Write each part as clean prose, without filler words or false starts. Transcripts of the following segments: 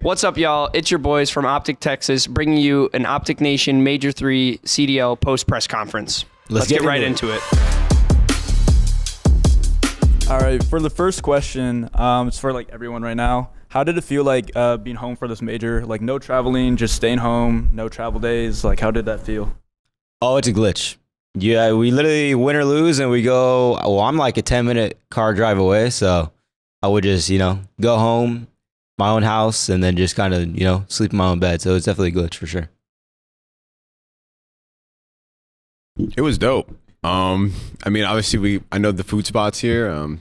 What's up, y'all? It's your boys from Optic Texas bringing you an Optic Nation Major 3 CDL post-press conference. Let's get right into it. All right, for the first question, it's for like everyone right now. How did it feel like being home for this major? Like no traveling, just staying home, no travel days. Like how did that feel? Oh, it's a glitch. Yeah, we literally win or lose and we go, well, I'm like a 10-minute car drive away. So I would just, go home, my own house, and then just kind of, sleep in my own bed. So it's definitely a glitch for sure. It was dope. I mean, obviously I know the food spots here.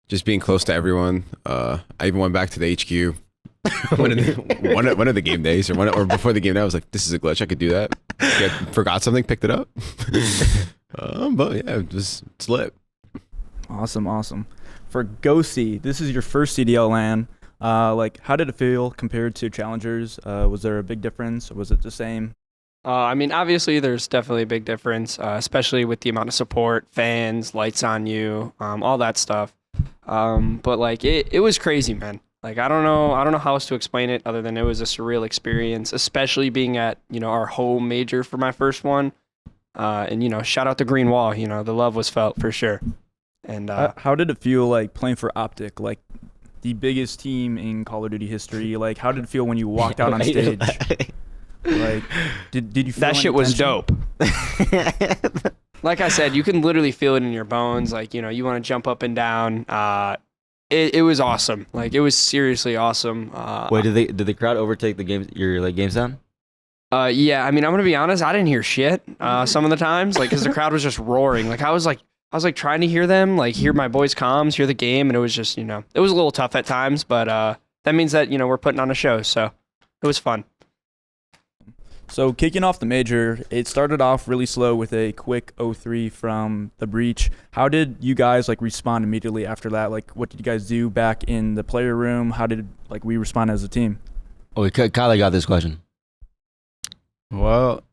Just being close to everyone. I even went back to the HQ one of the game days or before the game day. I was like, this is a glitch. I could do that. Forgot something, picked it up. But yeah, it's lit. Awesome. For Ghosty, this is your first CDL LAN. Like how did it feel compared to challengers? Was there a big difference? Or was it the same? I mean, obviously, there's definitely a big difference, especially with the amount of support, fans, lights on you, all that stuff. But like, it was crazy, man. Like, I don't know how else to explain it other than it was a surreal experience, especially being at, our home major for my first one. And, shout out to Green Wall, the love was felt for sure. And how did it feel like playing for Optic, like the biggest team in Call of Duty history? Like, how did it feel when you walked out on stage? Like, did you feel that shit was tension? dope. Like I said, you can literally feel it in your bones. Like, you want to jump up and down. It was awesome. Like, it was seriously awesome. Wait, did the crowd overtake the game? Your game sound? Yeah. I mean, I'm gonna be honest. I didn't hear shit. Some of the times, like, because the crowd was just roaring. Like, I was trying to hear them, like, hear my boys' comms, hear the game, and it was just, it was a little tough at times. But that means that we're putting on a show, so it was fun. So kicking off the major, it started off really slow with a quick 0-3 from the breach. How did you guys respond immediately after that? Like, what did you guys do back in the player room? How did we respond as a team? Oh, Kylie got this question. Well,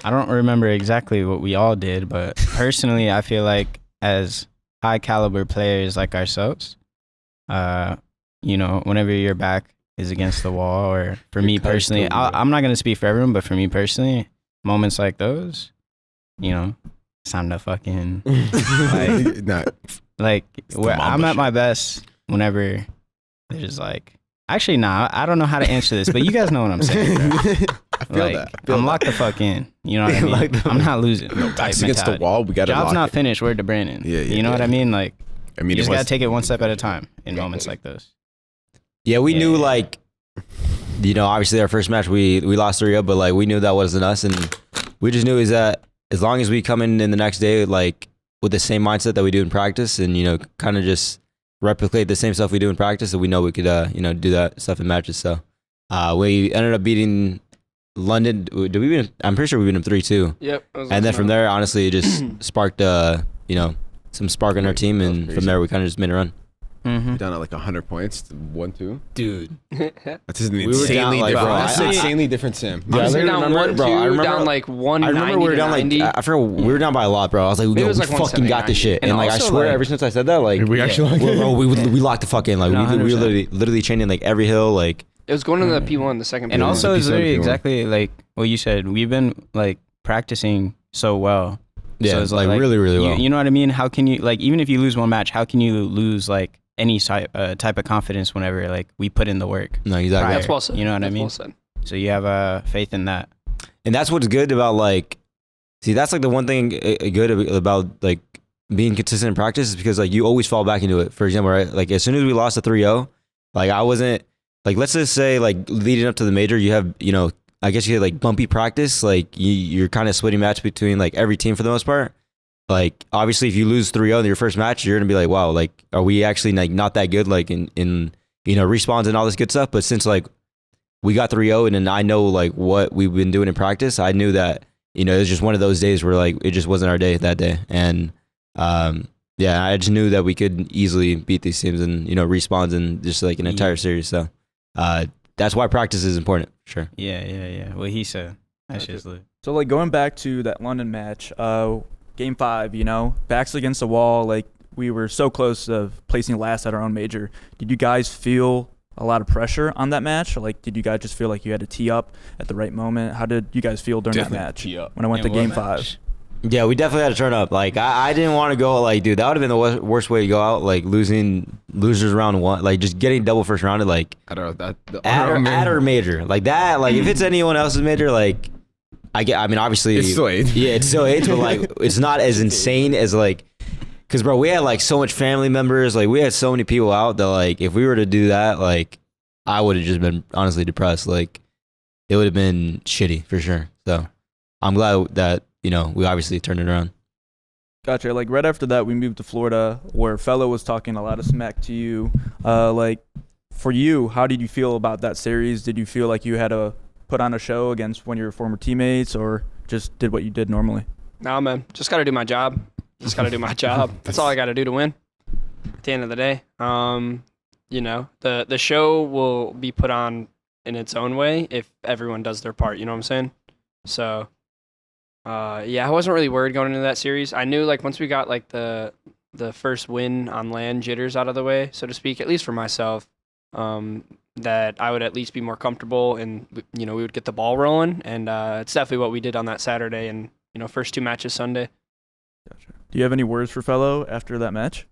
I don't remember exactly what we all did, but personally, I feel like as high caliber players like ourselves, whenever your back is against the wall, or for me personally, I'm not going to speak for everyone, but for me personally, moments like those, it's time to fucking, I'm at my best whenever there's actually, I don't know how to answer this, but you guys know what I'm saying, bro. I feel that. I'm locked the fuck in. You know what I mean? I'm not losing. Backs against the wall, we got to Job's not finished, word to Brandon. Yeah, you know what I mean? Like, you just got to take it one step at a time in moments like those. Yeah, we knew obviously our first match we lost 3-0, but we knew that wasn't us, and we just knew is that as long as we come in the next day with the same mindset that we do in practice, and kind of just replicate the same stuff we do in practice, that we know we could do that stuff in matches. So we ended up beating London. I'm pretty sure we beat them 3-2. Yep. And then from there, honestly, it just sparked some spark in our team, and from there we kind of just made a run. Mm-hmm. Down at 100 points, 1-2. Dude, that's an insanely different. That's an insanely different sim. Yeah, we were down 1-2, down 190. I remember we were down I forgot we were down by a lot, bro. I was like, we fucking got this shit. And I swear, ever since I said that, we actually we locked the fuck in. We literally chained in every hill. It was going into the P1, the second P1. And also, it's literally exactly like what you said. We've been practicing so well. Yeah, so it's really, really well. You know what I mean? How can you even if you lose one match, how can you lose any type of confidence whenever we put in the work? No, exactly. That's well said. You know what I mean? Well said. So you have faith in that. And that's what's good about that's the one thing good about being consistent in practice, is because you always fall back into it. For example, right? As soon as we lost to 3-0, I wasn't let's just say leading up to the major, you have I guess you had bumpy practice. You're kind of splitting match between every team for the most part. Obviously, if you lose 3-0 in your first match, you're gonna be wow, are we actually not that good in respawns and all this good stuff? But since we got 3-0, and then I know what we've been doing in practice, I knew that it was just one of those days where it just wasn't our day that day, and yeah, I just knew that we could easily beat these teams and respawns and just an entire series. So that's why practice is important, sure. Yeah. What he said. That's just So going back to that London match, Game 5, backs against the wall, we were so close of placing last at our own major. Did you guys feel a lot of pressure on that match? Like, did you guys just feel like you had to tee up at the right moment? How did you guys feel during Definitely that match tee up. when I went to Game 5? Yeah, we definitely had to turn up. Like I didn't want to go. Like, dude, that would have been the worst way to go out. Like losers round one. Like just getting double first rounded. Like I don't know that. at or major. Like that. Like if it's anyone else's major, like I mean, obviously It's still AIDS. Yeah, it's still AIDS, but like it's not as insane as like. Cause bro, we had like so much family members. Like we had so many people out that like if we were to do that, like I would have just been honestly depressed. Like it would have been shitty for sure. So I'm glad that we obviously turned it around. Gotcha. Like right after that, we moved to Florida, where Fellow was talking a lot of smack to you. Like for you, how did you feel about that series? Did you feel like you had to put on a show against one of your former teammates, or just did what you did normally? Nah, man, just got to do my job. Just got to do my job. That's all I got to do to win. At the end of the day, the show will be put on in its own way if everyone does their part. You know what I'm saying? So, I wasn't really worried going into that series. I knew like once we got like the first win on land jitters out of the way, so to speak, at least for myself, that I would at least be more comfortable and we would get the ball rolling. And it's definitely what we did on that Saturday and first 2 matches Sunday. Gotcha. Do you have any words for Fellow after that match?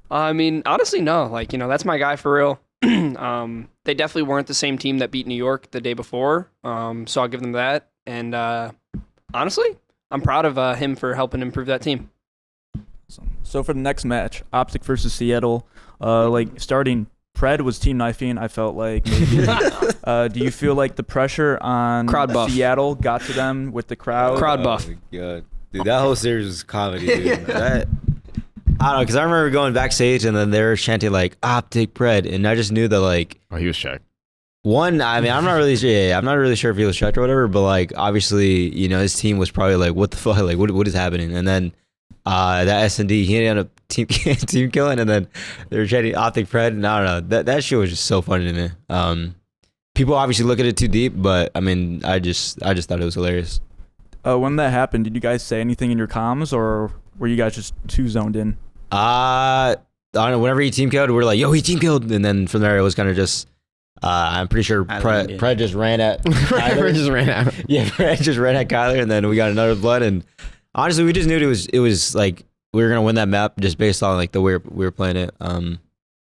I mean, honestly, no. Like, that's my guy for real. They definitely weren't the same team that beat New York the day before, so I'll give them that. And honestly, I'm proud of him for helping improve that team. Awesome. So for the next match, Optic versus Seattle, like starting Pred was team knifing. I felt like maybe. Do you feel like the pressure on Crowd buff. Seattle got to them with the crowd? Crowd buff. Oh my God. Dude, that whole series was comedy, dude. I don't know, because I remember going backstage and then they were chanting like Optic Pred, and I just knew that like Oh, he was checked. one. I mean, I'm not really sure. Yeah, I'm not really sure if he was checked or whatever, but like obviously, his team was probably like, what the fuck, like what is happening? And then that S&D, he ended up team killing, and then they were chanting Optic Pred, and I don't know, that shit was just so funny to me. People obviously look at it too deep, but I mean, I just thought it was hilarious. When that happened, did you guys say anything in your comms, or were you guys just too zoned in? I don't know. Whenever he team killed, we were like, "Yo, he team killed," and then from there it was kind of just. I'm pretty sure Pred just ran at. Kyler just ran out. Yeah, Pred just ran at Kyler, and then we got another blood. And honestly, we just knew it was like we were gonna win that map just based on like the way we were playing it. So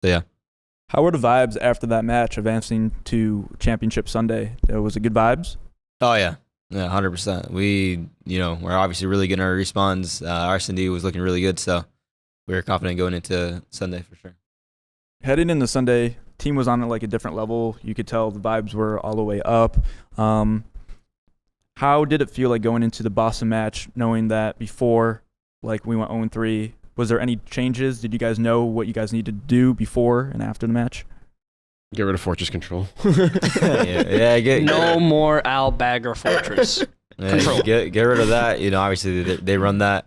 yeah. How were the vibes after that match, advancing to Championship Sunday? Was it good vibes? Oh yeah. Yeah, 100%. We, we're obviously really good in our respawns. Our S&D was looking really good, so we were confident going into Sunday for sure. Heading into Sunday, team was on like a different level. You could tell the vibes were all the way up. How did it feel like going into the Boston match, knowing that before, like we went 0-3? Was there any changes? Did you guys know what you guys needed to do before and after the match? Get rid of Fortress Control. No more Al Bagger Fortress. Control. Get rid of that. Obviously they run that.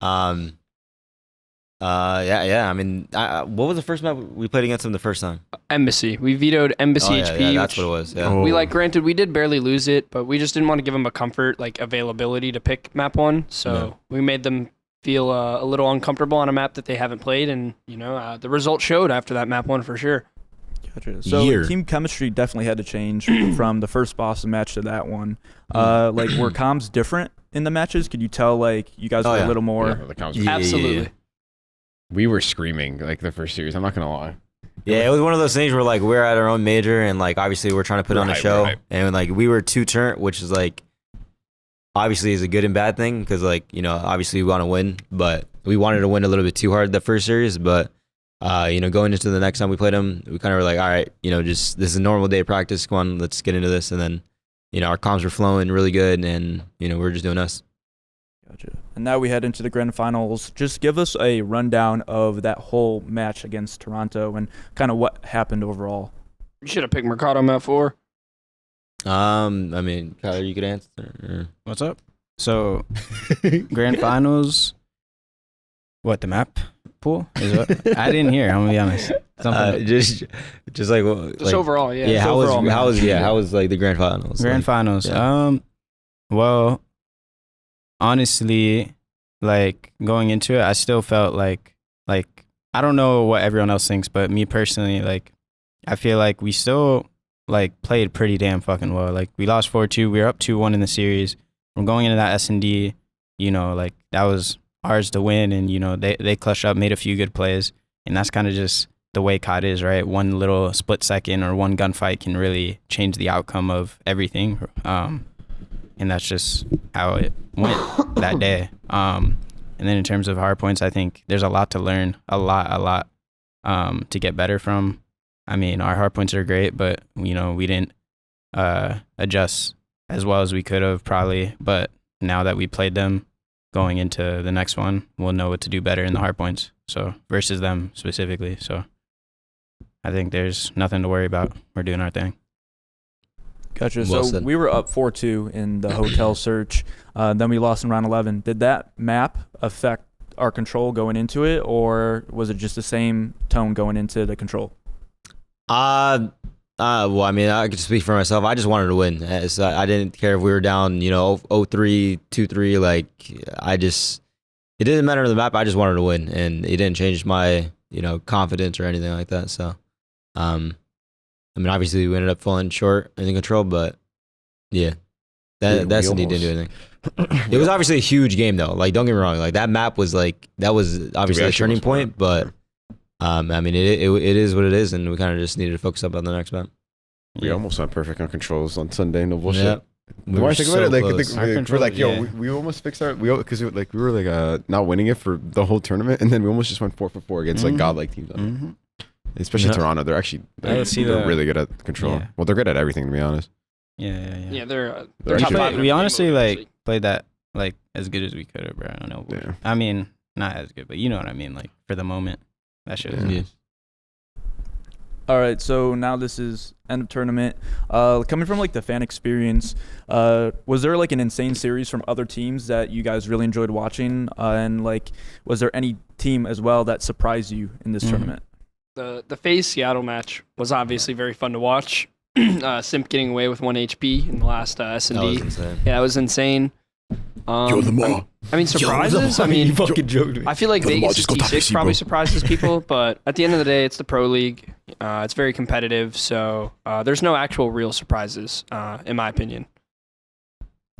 I mean, what was the first map we played against them the first time? Embassy. We vetoed Embassy HP. Yeah, that's what it was. Yeah. We granted we did barely lose it, but we just didn't want to give them a comfort availability to pick map 1. So we made them feel a little uncomfortable on a map that they haven't played, and the result showed after that map 1 for sure. Gotcha. So team chemistry definitely had to change from the first Boston match to that one. Were comms different in the matches? Could you tell you guys were a little more? Yeah, the comms were Absolutely. Yeah. We were screaming the first series. I'm not gonna lie. Yeah, it was one of those things where we're at our own major and obviously we're trying to put on a show, and we were 2-turn, which is obviously is a good and bad thing because obviously we want to win, but we wanted to win a little bit too hard that first series, but. Going into the next time we played them, we kind of were like, all right, just this is a normal day of practice. Come on, let's get into this. And then, our comms were flowing really good, and we're just doing us. Gotcha. And now we head into the grand finals. Just give us a rundown of that whole match against Toronto and kind of what happened overall. You should have picked Mercado map 4. I mean, Kyler, you could answer. Or... What's up? So, grand finals. What, the map pool is what? I didn't hear. I'm gonna be honest. Just overall, yeah. Yeah, how was the grand finals? Grand finals. Yeah. Well, honestly, going into it, I still felt like I don't know what everyone else thinks, but me personally, I feel like we still like played pretty damn fucking well. Like we lost 4-2. We were up 2-1 in the series. From going into that S&D, you know, like that was ours to win, and you know they clutched up, made a few good plays, and that's kind of just the way COD is, right? One little split second or one gunfight can really change the outcome of everything, and that's just how it went that day. And then in terms of hard points, I think there's a lot to learn, a lot to get better from. I mean, our hard points are great, but you know we didn't adjust as well as we could have probably. But now that we played them, going into the next one, we'll know what to do better in the hard points. So versus them specifically. So I think there's nothing to worry about. We're doing our thing. Gotcha. Well So said. we were up 4-2 in the hotel search. Then we lost in round 11. Did that map affect our control going into it, or was it just the same tone going into the control? Well, I mean, I could speak for myself. I just wanted to win. I didn't care if we were down, 0-3, 2-3. Like, it didn't matter the map. I just wanted to win, and it didn't change my, confidence or anything like that. So, I mean, obviously we ended up falling short in the control, but yeah, that's indeed didn't do anything. It was obviously a huge game though. Like, don't get me wrong. Like that map was that was obviously a turning point, but I mean, it is what it is, and we kind of just needed to focus up on the next map. We almost went perfect on controls on Sunday. No bullshit. Yeah. The more I think about it, like we're like, yeah. we almost fixed our because we were not winning it for the whole tournament, and then we almost just went 4-for-4 against like godlike teams. Especially Toronto, they're actually they're really good at control. Yeah. Well, they're good at everything, to be honest. Yeah, they're They're top actually- five in We the honestly game, like actually. played that like as good as we could have, bro. I don't know. Yeah. I mean, not as good, but you know what I mean. Like for the moment, that shit was Yeah. nice. All right, so now this is end of tournament. Coming from like the fan experience, was there like an insane series from other teams that you guys really enjoyed watching? And like, was there any team as well that surprised you in this tournament? The FaZe Seattle match was obviously very fun to watch. Simp getting away with 1 HP in the last S&D. That was insane. Yeah, it was insane. I mean, surprises. I mean, fucking joked me. I feel like Yo, Vegas just go top T6 PC, probably bro. surprises people, but at the end of the day, it's the Pro League. It's very competitive, so there's no actual real surprises, in my opinion.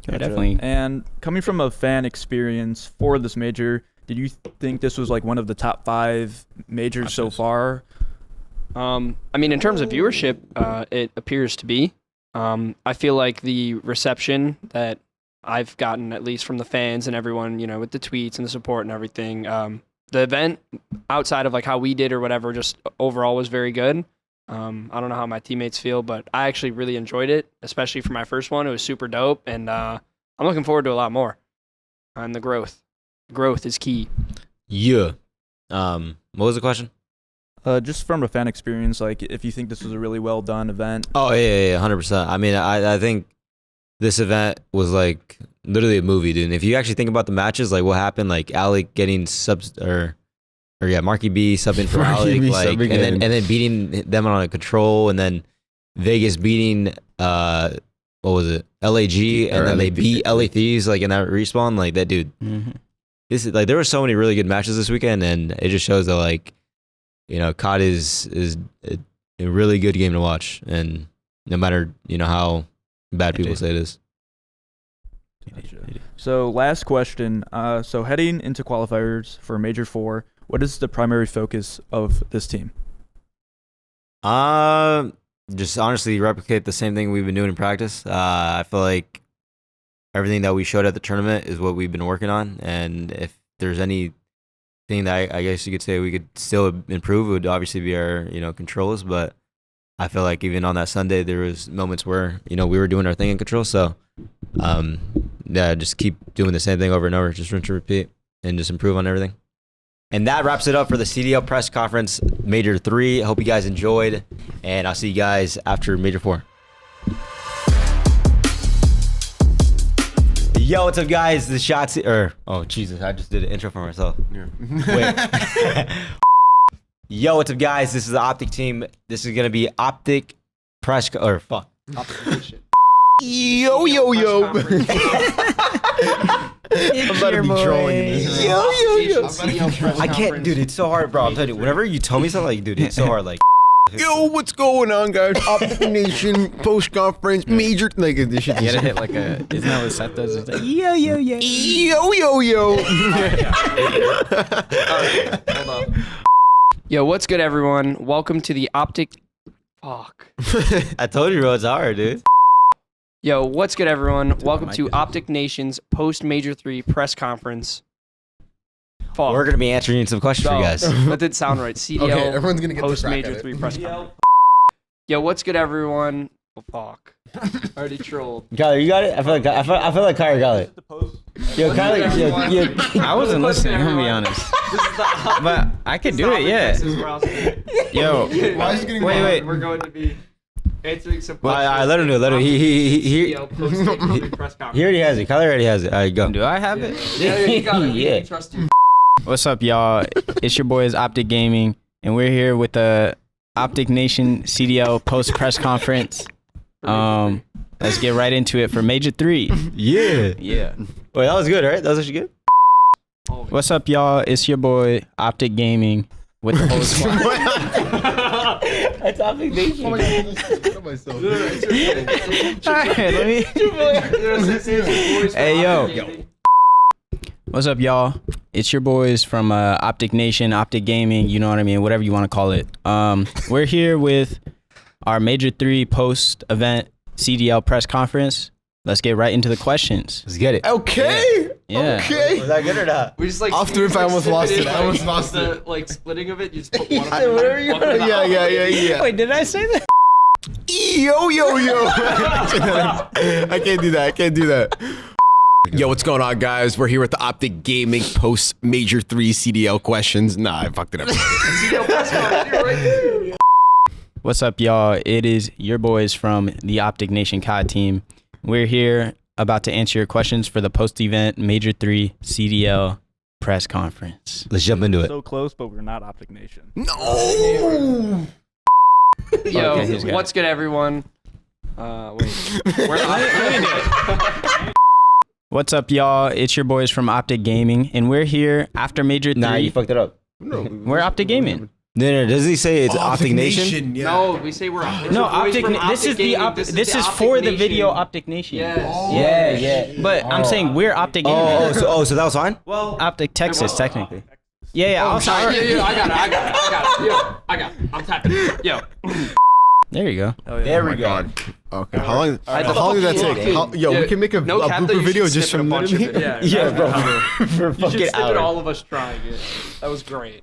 Yeah, definitely. And coming from a fan experience for this major, did you think this was like one of the top 5 majors so far? I mean, in terms of viewership, it appears to be. I feel like the reception that I've gotten, at least from the fans and everyone, with the tweets and the support and everything, the event, outside of like how we did or whatever, just overall was very good. I don't know how my teammates feel, but I actually really enjoyed it, especially for my first one. It was super dope, and I'm looking forward to a lot more. And the growth is key. Yeah. What was the question? Just from a fan experience, like if you think this was a really well done event. Oh yeah, 100%. I mean, I think this event was like literally a movie, dude. And if you actually think about the matches, like what happened, like Alec getting subs or Marky B subbing for Marky Alec, B like subbing and then beating them on a control, and then Vegas beating what was it, LAG, and then they beat LA Thieves like in that respawn, like that dude. This is like there were so many really good matches this weekend, and it just shows that like COD is a really good game to watch, and no matter how bad people say it is. So last question. So heading into qualifiers for Major 4, what is the primary focus of this team? Just honestly replicate the same thing we've been doing in practice. I feel like everything that we showed at the tournament is what we've been working on, and if there's anything that I guess you could say we could still improve, it would obviously be our controls. But I feel like even on that Sunday there was moments where we were doing our thing in control. So just keep doing the same thing over and over, just rinse and repeat, and just improve on everything. And that wraps it up for the CDL press conference Major 3. I hope you guys enjoyed, and I'll see you guys after Major 4. Yo, what's up, guys? The shots oh Jesus, I just did an intro for myself. Yeah. Wait. Yo, what's up, guys? This is the Optic team. This is gonna be Optic press fuck. Yo. I'm about to be trolling you. Yo. I can't, dude. It's so hard, bro. I'm telling you. Whenever you tell me something, like, dude, it's so hard. Like, Yo, what's going on, guys? Optic Nation post conference major. Like this shit. You gotta hit like a. Isn't that what Seth does? It's like yo. Yo. Hold up. Yo, what's good, everyone? Welcome to the Optic. Fuck. I told you, bro, it's hard, dude. Yo, what's good, everyone? Welcome mic to is- Optic Nation's post Major 3 press conference. Fuck. We're gonna be answering some questions for you guys. That did sound right. CDL Okay, everyone's gonna get to post crack Major at it. 3 press conference. Yo, what's good, everyone? Oh, fuck. Already trolled. Kyler, you got it. I feel like Kyler got it. Yo, Kyler, I wasn't listening. I'm gonna be honest. But I could do it. Yeah. Yo. Why is it getting Wait. We're going to be answering some I let him do it. Let him. He CDL post Major 3 press conference. already has it. Kyler already has it. All right, go. Do I have it? Yeah, you got it. Yeah. We trust you. What's up, y'all? It's your boys Optic Gaming, and we're here with the Optic Nation CDL post press conference. Let's get right into it for Major 3. Yeah. Yeah. Wait, that was good, right? That was actually good. What's up, y'all? It's your boy Optic Gaming with the whole squad. That's Optic Nation. Alright, let me. Hey, yo. What's up, y'all? It's your boys from Optic Nation, Optic Gaming, you know what I mean, whatever you want to call it. We're here with our Major 3 post-event CDL press conference. Let's get right into the questions. Let's get it. Okay. Yeah. Okay. Was that good or not? We just like Off the roof, I almost lost it. I almost lost the, like splitting of it. You just put You one said whatever you want. Yeah. Wait, did I say that? Yo. I can't do that. Yo, what's going on, guys? We're here with the Optic Gaming post Major 3 CDL questions. Nah, I fucked it up. CDL press conference. You're right there. What's up, y'all? It is your boys from the Optic Nation COD team. We're here about to answer your questions for the post-event Major 3 CDL press conference. Let's jump into it. So close, but we're not Optic Nation. No. Yo, Okay, he's got what's good, everyone? Wait. What's up, y'all? It's your boys from Optic Gaming, and we're here after Major 3. Nah, you fucked it up. We're Optic Gaming. No. Doesn't he say it's Optic Nation? Yeah. No, we say we're No, Optic. This is the this is for the video Optic Nation. Yes. Yeah. But I'm saying we're Optic Gaming. So that was fine? Optic Texas, technically. Yeah. I'm sorry. Yeah, I got it. Yo, I got it. I'm tapping. Yo. There you go. Oh, yeah. There we go. God. Okay. How long did that fuck take? you Yo, Yeah, we can make a no cap that blooper you video should just snip from a bunch of literally. it. Yeah, bro. For You should fucking snip it hours. all of us trying it. That was great.